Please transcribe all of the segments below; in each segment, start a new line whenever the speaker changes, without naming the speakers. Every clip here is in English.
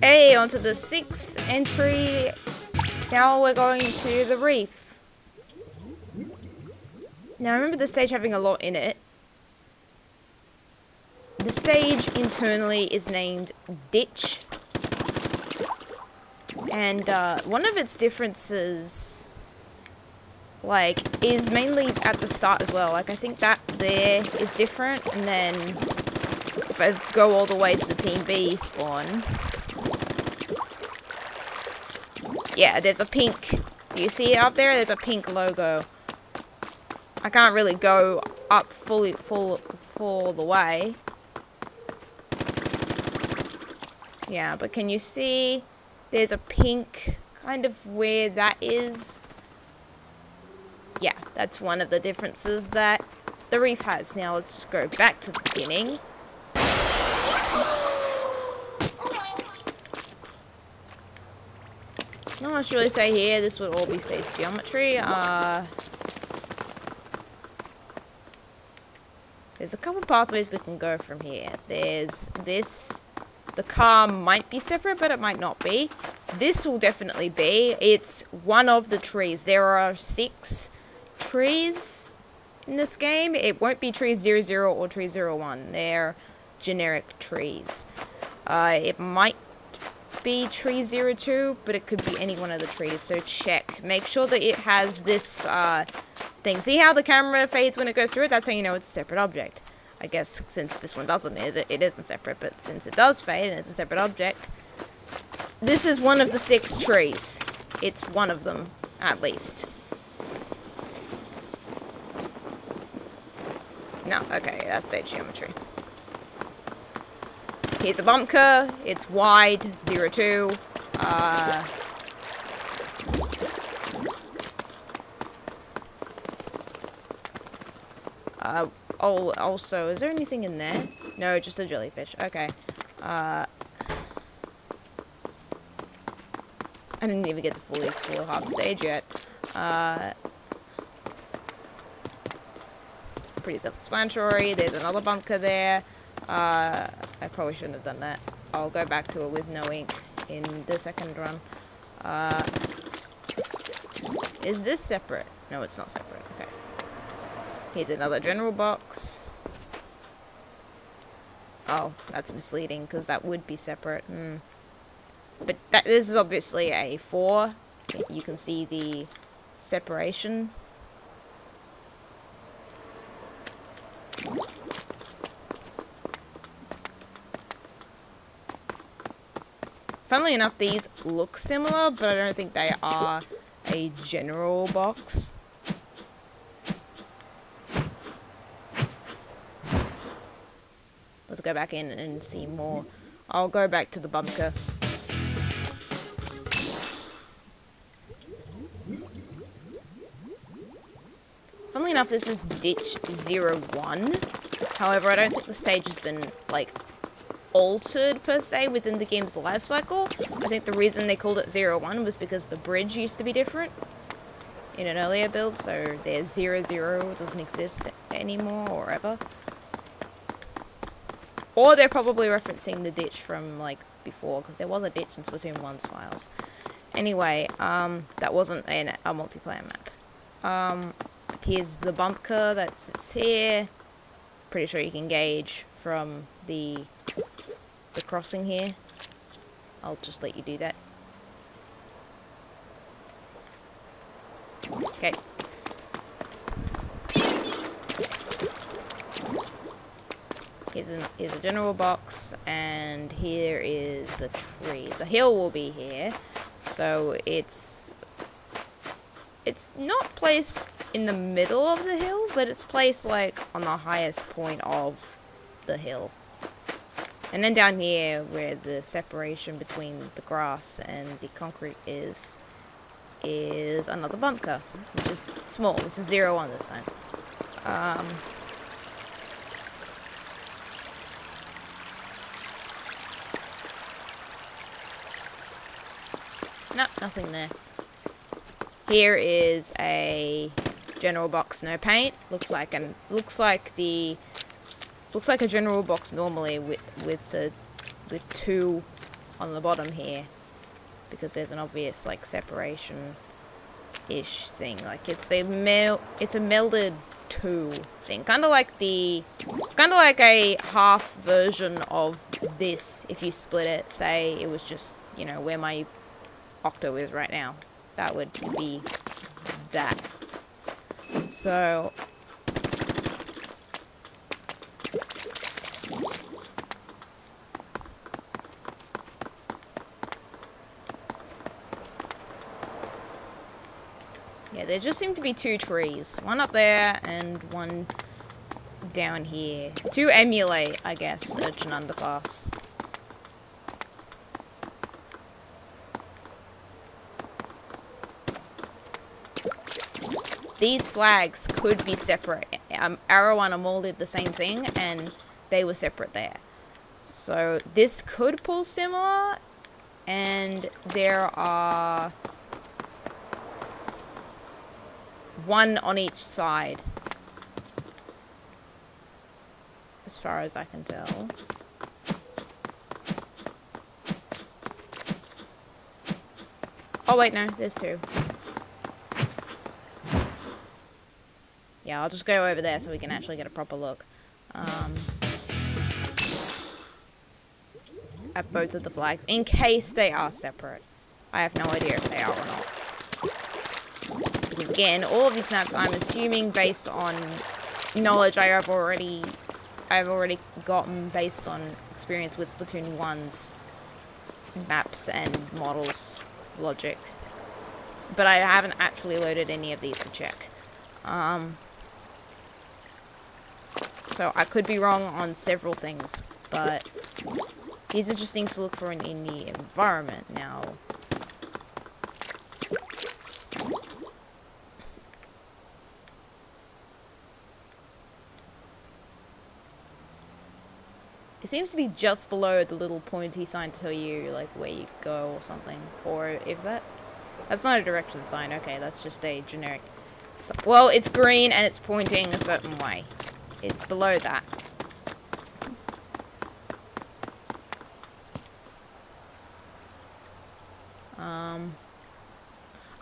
Hey, onto the 6th entry. Now we're going to the Reef. Now I remember the stage having a lot in it. The stage internally is named Ditch. And one of its differences, like, is mainly at the start as well. Like, I think that there is different, and then if I go all the way to the Team B spawn, yeah, there's a pink, do you see it up there? There's a pink logo. I can't really go up full the way. Yeah, but can you see there's a pink kind of where that is? Yeah, that's one of the differences that the Reef has. Now let's just go back to the beginning. Not much to really say here. This would all be stage geometry. There's a couple pathways we can go from here. There's this. The car might be separate, but it might not be. This will definitely be. It's one of the trees. There are 6 trees in this game. It won't be tree 00 or tree 01. They're generic trees. It might be tree 02, but it could be any one of the trees, so check. Make sure that it has this thing. See how the camera fades when it goes through it? That's how you know it's a separate object. I guess since this one doesn't, it isn't separate, but since it does fade and it's a separate object, this is one of the 6 trees. It's one of them, at least. No, okay, that's stage geometry. Here's a bunker. It's wide, 02. Oh, also, is there anything in there? No, just a jellyfish. Okay. I didn't even get to fully explore half stage yet. Pretty self-explanatory. There's another bunker there. I probably shouldn't have done that. I'll go back to it with no ink in the second run. Is this separate? No, it's not separate. Okay. Here's another general box. Oh, that's misleading, because that would be separate. But this is obviously a 4. You can see the separation. Funnily enough, these look similar, but I don't think they are a general box. Let's go back in and see more. I'll go back to the bunker. Funnily enough, this is Ditch 01. However, I don't think the stage has been, like, altered per se within the game's life cycle. I think the reason they called it 01 was because the bridge used to be different in an earlier build, so their 00 doesn't exist anymore or ever. Or they're probably referencing the ditch from, like, before, because there was a ditch in Splatoon 1's files. Anyway, that wasn't a multiplayer map. Here's the bunker that sits here. Pretty sure you can gauge from the crossing here. I'll just let you do that. Okay. Here's a general box, and here is the tree. The hill will be here, so it's not placed in the middle of the hill, but it's placed like on the highest point of the hill. And then down here, where the separation between the grass and the concrete is another bunker, which is small. This is 01 this time. No, nothing there. Here is a general box, no paint. Looks like a general box normally with 2 on the bottom here, because there's an obvious like separation-ish thing. Like it's a melded 2 thing, kind of like a half version of this. If you split it, say it was just, you know, where my octo is right now, that would be that. So yeah, there just seem to be 2 trees. One up there and one down here. To emulate, I guess, such an underpass. These flags could be separate. Arrow and Amol did the same thing, and they were separate there. So this could pull similar, and there are 1 on each side, as far as I can tell. Oh wait, no, there's 2. Yeah, I'll just go over there so we can actually get a proper look at both of the flags, in case they are separate. I have no idea if they are or not. Because again, all of these maps I'm assuming based on knowledge I've already gotten based on experience with Splatoon 1's maps and models logic. But I haven't actually loaded any of these to check. So I could be wrong on several things, but these are just things to look for in the environment now. It seems to be just below the little pointy sign to tell you like where you go or something. Or is that? That's not a direction sign. Okay, that's just a generic. Well, it's green and it's pointing a certain way. It's below that.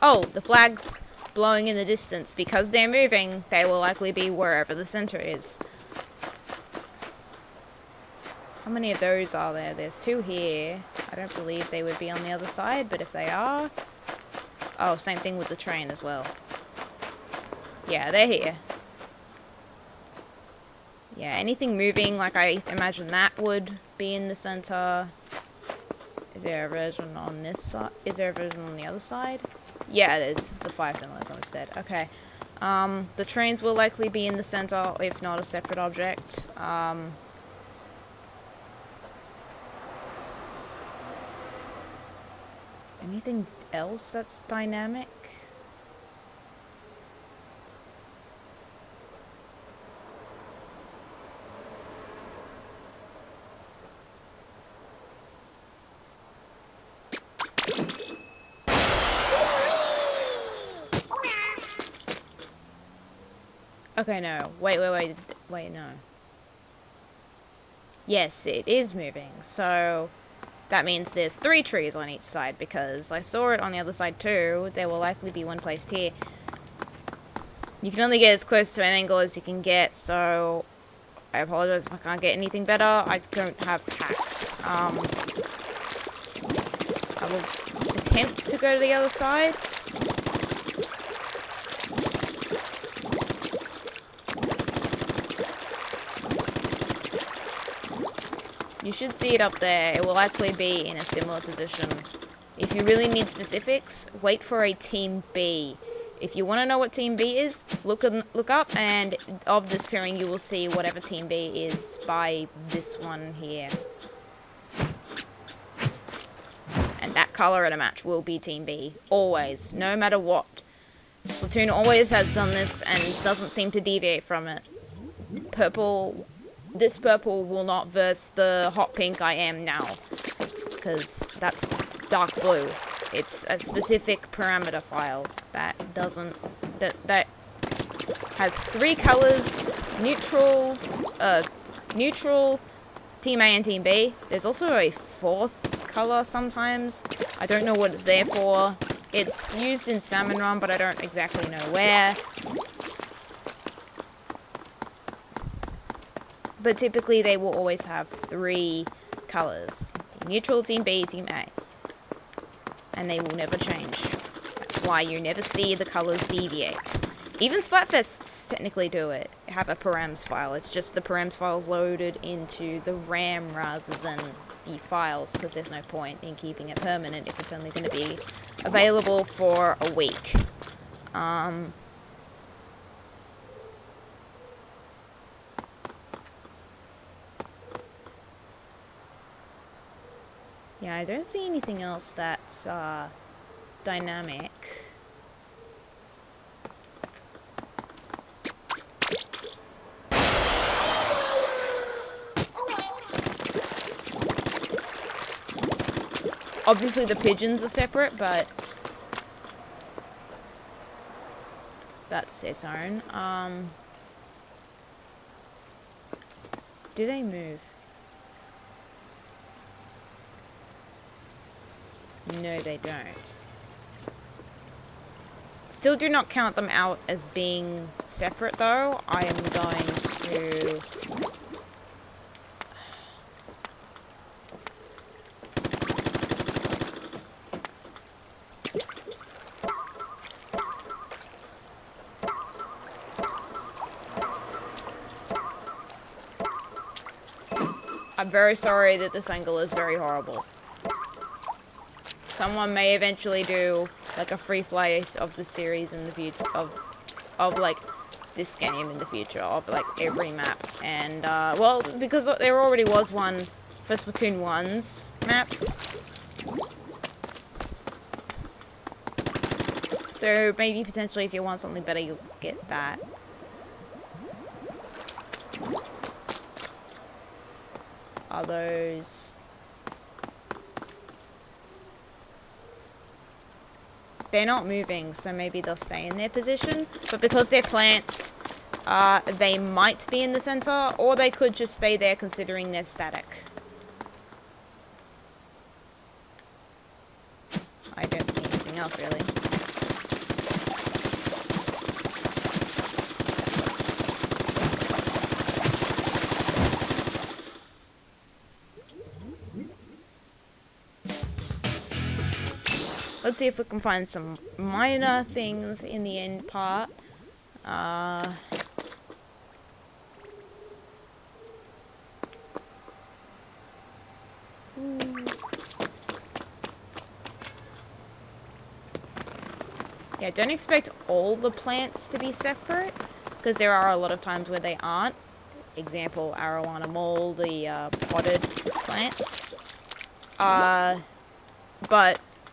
Oh, the flag's blowing in the distance. Because they're moving, they will likely be wherever the center is. How many of those are there? There's 2 here. I don't believe they would be on the other side, but if they are... Oh, same thing with the train as well. Yeah, they're here. Yeah, anything moving, like I imagine that would be in the center. Is there a version on this side? Is there a version on the other side? Yeah, there's the 5-pin logo instead. Okay. The trains will likely be in the center, if not a separate object. Anything else that's dynamic? Okay, no. Wait, no. Yes, it is moving. So that means there's 3 trees on each side, because I saw it on the other side too. There will likely be one placed here. You can only get as close to an angle as you can get, so I apologize if I can't get anything better. I don't have hacks. I will attempt to go to the other side. You should see it up there. It will likely be in a similar position. If you really need specifics, wait for a Team B. If you want to know what Team B is, look up, and of this pairing you will see whatever Team B is by this one here. And that color in a match will be Team B. Always. No matter what. Splatoon always has done this and doesn't seem to deviate from it. This purple will not verse the hot pink I am now, because that's dark blue. It's a specific parameter file that doesn't, that has 3 colors, neutral, Team A and Team B. There's also a 4th color sometimes. I don't know what it's there for. It's used in Salmon Run, but I don't exactly know where. But typically they will always have 3 colors. Team Neutral, Team B, Team A. And they will never change. That's why you never see the colors deviate. Even Splatfests technically do it. Have a params file. It's just the params file's loaded into the RAM rather than the files, because there's no point in keeping it permanent if it's only going to be available for a week. Yeah, I don't see anything else that's dynamic. Obviously the pigeons are separate, but that's its own. Do they move? No, they don't. Still do not count them out as being separate, though. I am going to... I'm very sorry that this angle is very horrible. Someone may eventually do like a free flight of the series in the future, of like this game in the future, of like every map. And well, because there already was one for Splatoon 1's maps, so maybe potentially if you want something better, you'll get that. Are those... They're not moving, so maybe they'll stay in their position. But because they're plants, they might be in the center, or they could just stay there considering they're static. I don't see anything else, really. Let's see if we can find some minor things in the end part. Yeah, don't expect all the plants to be separate, because there are a lot of times where they aren't. Example, arowana mole, the potted plants. But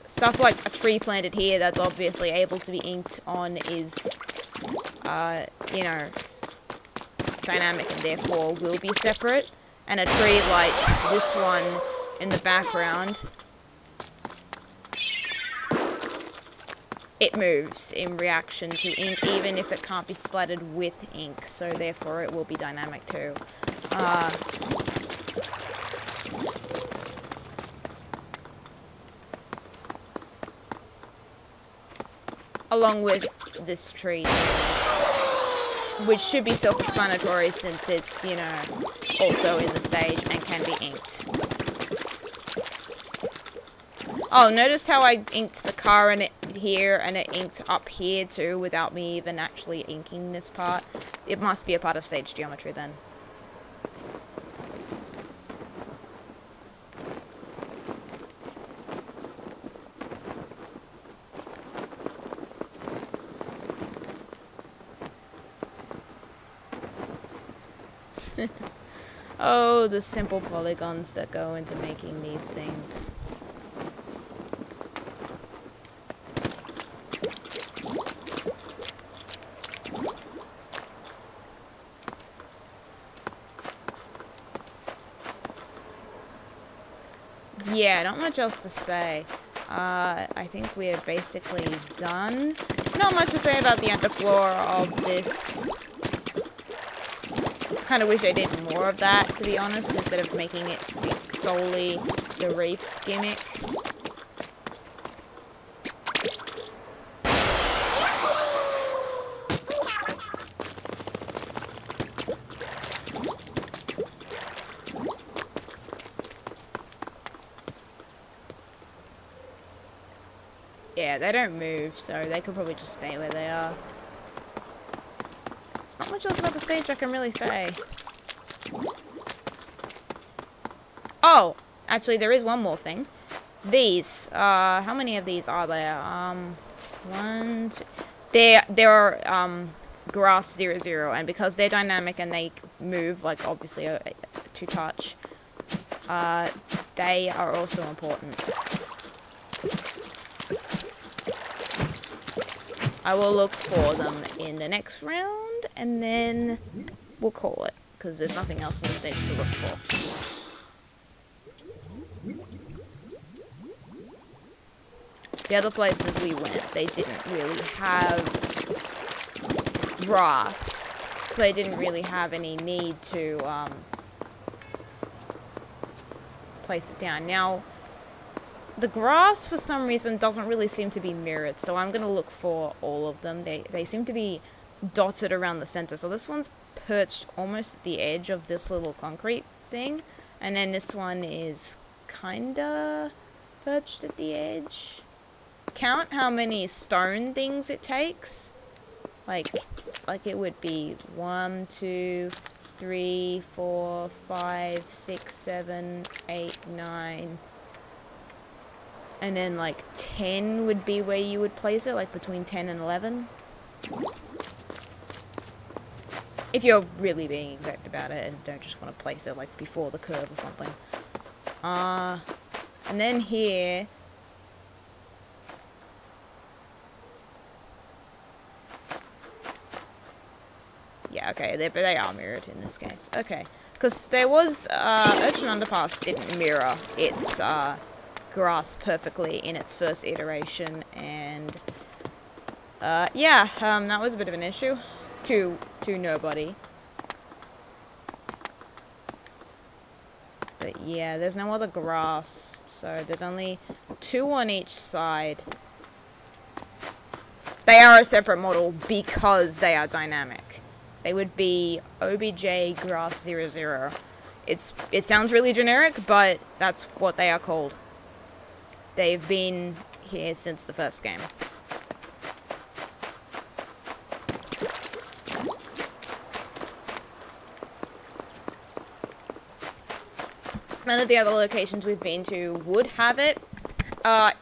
stuff like a tree planted here that's obviously able to be inked on is, you know, dynamic and therefore will be separate. And a tree like this one in the background, it moves in reaction to ink, even if it can't be splattered with ink, so therefore it will be dynamic too. Along with this tree, which should be self-explanatory since it's, you know, also in the stage and can be inked. Oh, notice how I inked the car in it here and it inked up here too without me even actually inking this part. It must be a part of stage geometry then. Oh, the simple polygons that go into making these things. Yeah, not much else to say. I think we're basically done. Not much to say about the underfloor of this. I kind of wish I did more of that, to be honest, instead of making it solely the Reef's gimmick. Yeah, they don't move, so they could probably just stay where they are. There's not much else about the stage I can really say. Oh! Actually, there is one more thing. These, how many of these are there? One, two... There are, grass 0, and because they're dynamic and they move, like, obviously, to touch, they are also important. I will look for them in the next round, and then we'll call it, because there's nothing else in the stage to look for. The other places we went, they didn't really have grass, so they didn't really have any need to place it down. Now, the grass, for some reason, doesn't really seem to be mirrored, so I'm going to look for all of them. They seem to be dotted around the center. So this one's perched almost at the edge of this little concrete thing, and then this one is kinda perched at the edge. Count how many stone things it takes. Like it would be 1, 2, 3, 4, 5, 6, 7, 8, 9... And then, like, 10 would be where you would place it, like, between 10 and 11. If you're really being exact about it and don't just want to place it, like, before the curve or something. And then here... Yeah, okay, they are mirrored in this case. Okay, because there was, Urchin Underpass didn't mirror its, grass perfectly in its first iteration, and yeah, that was a bit of an issue to nobody. But yeah, there's no other grass, so there's only 2 on each side. They are a separate model because they are dynamic. They would be OBJ Grass 00. It sounds really generic, but that's what they are called. They've been here since the first game. None of the other locations we've been to would have it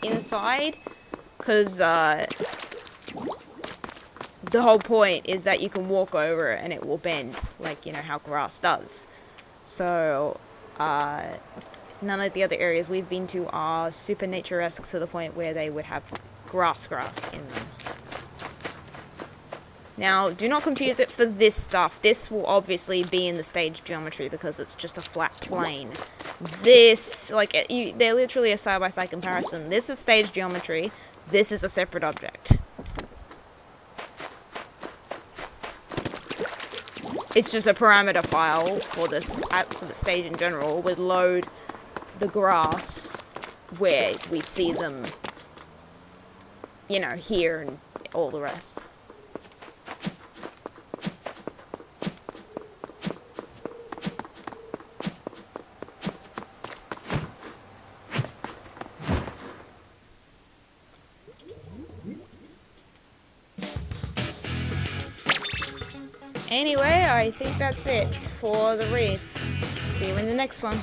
inside, because the whole point is that you can walk over it and it will bend, like, you know, how grass does. So, none of the other areas we've been to are super nature-esque to the point where they would have grass in them. Now, do not confuse it for this stuff. This will obviously be in the stage geometry because it's just a flat plane. This, like, they're literally a side-by-side comparison. This is stage geometry. This is a separate object. It's just a parameter file for this, for the stage in general, would load the grass where we see them, you know, here and all the rest. Anyway, I think that's it for the Reef. See you in the next one.